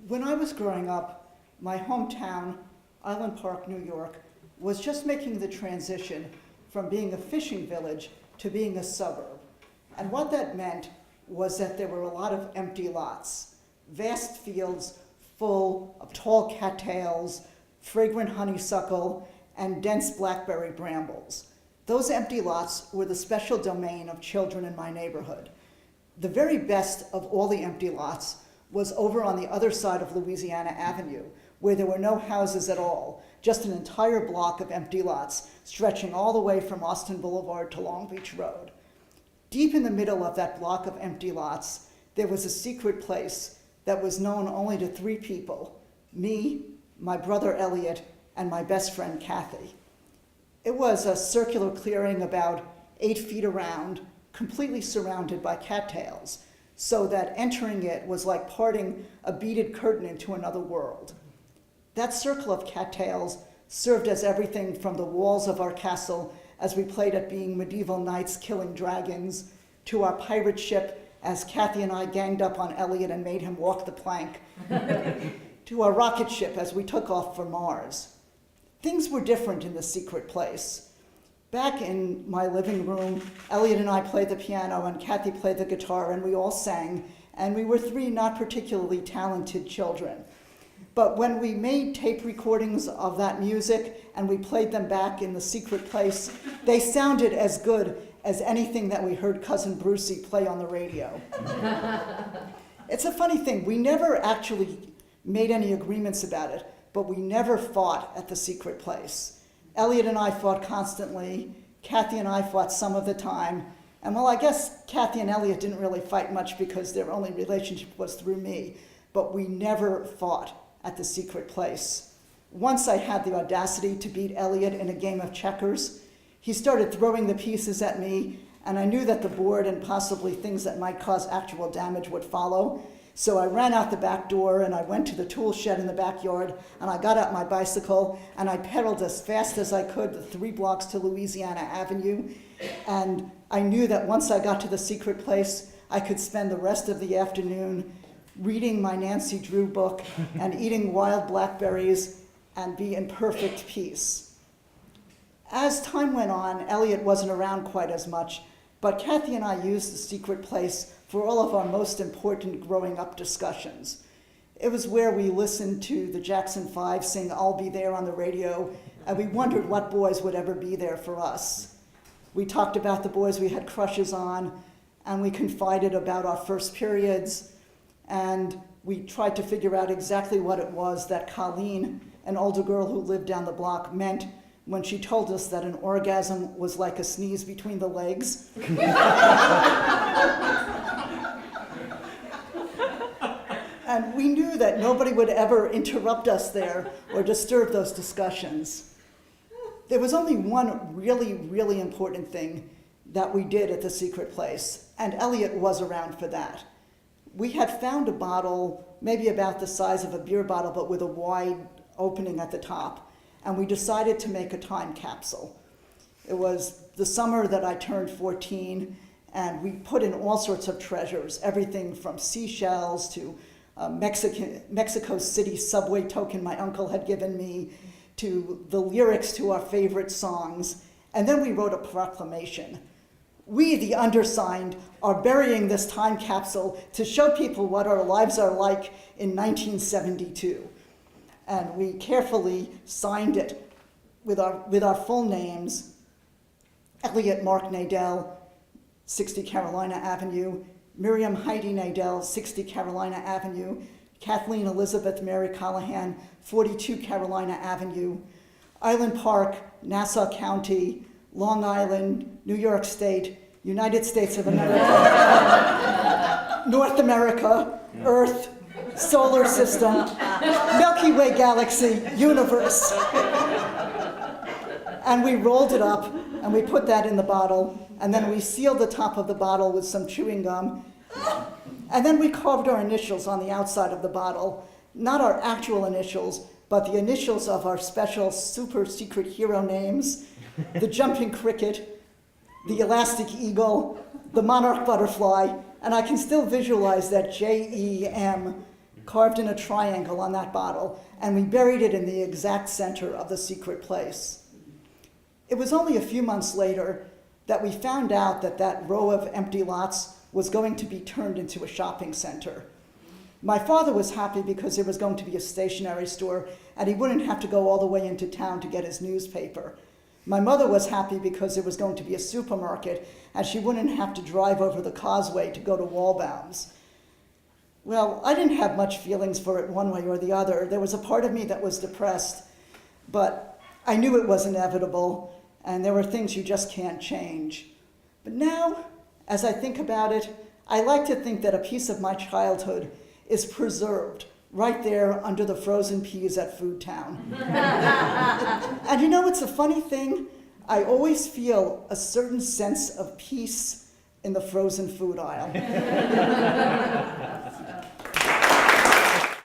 When I was growing up, my hometown, Island Park, New York, was just making the transition from being a fishing village to being a suburb. And what that meant was that there were a lot of empty lots, vast fields full of tall cattails, fragrant honeysuckle, and dense blackberry brambles. Those empty lots were the special domain of children in my neighborhood. The very best of all the empty lots was over on the other side of Louisiana Avenue, where there were no houses at all, just an entire block of empty lots stretching all the way from Austin Boulevard to Long Beach Road. Deep in the middle of that block of empty lots, there was a secret place that was known only to 3 people, me, my brother Elliot, and my best friend Kathy. It was a circular clearing about 8 feet around, completely surrounded by cattails, so that entering it was like parting a beaded curtain into another world. That circle of cattails served as everything from the walls of our castle as we played at being medieval knights killing dragons, to our pirate ship as Kathy and I ganged up on Elliot and made him walk the plank, to our rocket ship as we took off for Mars. Things were different in the secret place. Back in my living room, Elliot and I played the piano and Kathy played the guitar, and we all sang, and we were 3 not particularly talented children. But when we made tape recordings of that music and we played them back in the secret place, they sounded as good as anything that we heard Cousin Brucey play on the radio. It's a funny thing, we never actually made any agreements about it, but we never fought at the secret place. Elliot and I fought constantly, Kathy and I fought some of the time, and well, I guess Kathy and Elliot didn't really fight much because their only relationship was through me, but we never fought at the secret place. Once I had the audacity to beat Elliot in a game of checkers. He started throwing the pieces at me, and I knew that the board and possibly things that might cause actual damage would follow. So I ran out the back door and I went to the tool shed in the backyard, and I got out my bicycle and I pedaled as fast as I could the 3 blocks to Louisiana Avenue. And I knew that once I got to the secret place, I could spend the rest of the afternoon reading my Nancy Drew book and eating wild blackberries and be in perfect peace. As time went on, Elliot wasn't around quite as much, but Kathy and I used the secret place for all of our most important growing up discussions. It was where we listened to the Jackson 5 sing "I'll Be There" on the radio, and we wondered what boys would ever be there for us. We talked about the boys we had crushes on, and we confided about our first periods, and we tried to figure out exactly what it was that Colleen, an older girl who lived down the block, meant when she told us that an orgasm was like a sneeze between the legs. And we knew that nobody would ever interrupt us there or disturb those discussions. There was only one really, really important thing that we did at the secret place, and Elliot was around for that. We had found a bottle, maybe about the size of a beer bottle, but with a wide opening at the top, and we decided to make a time capsule. It was the summer that I turned 14, and we put in all sorts of treasures, everything from seashells to Mexico City subway token my uncle had given me, to the lyrics to our favorite songs, and then we wrote a proclamation. We, the undersigned, are burying this time capsule to show people what our lives are like in 1972. And we carefully signed it with our full names: Elliot Mark Nadel, 60 Carolina Avenue; Miriam Heidi Nadel, 60 Carolina Avenue; Kathleen Elizabeth Mary Callahan, 42 Carolina Avenue; Island Park, Nassau County, Long Island, New York State, United States of America, North America, Earth, Solar System, Milky Way Galaxy, Universe. And we rolled it up, and we put that in the bottle, and then we sealed the top of the bottle with some chewing gum, and then we carved our initials on the outside of the bottle, not our actual initials, but the initials of our special super secret hero names: the jumping cricket, the elastic eagle, the monarch butterfly, and I can still visualize that JEM carved in a triangle on that bottle, and we buried it in the exact center of the secret place. It was only a few months later that we found out that that row of empty lots was going to be turned into a shopping center. My father was happy because there was going to be a stationery store and he wouldn't have to go all the way into town to get his newspaper. My mother was happy because there was going to be a supermarket and she wouldn't have to drive over the causeway to go to Wallbaum's. Well, I didn't have much feelings for it one way or the other. There was a part of me that was depressed, but I knew it was inevitable and there were things you just can't change. But now, as I think about it, I like to think that a piece of my childhood is preserved right there under the frozen peas at Food Town. And you know, it's a funny thing. I always feel a certain sense of peace in the frozen food aisle.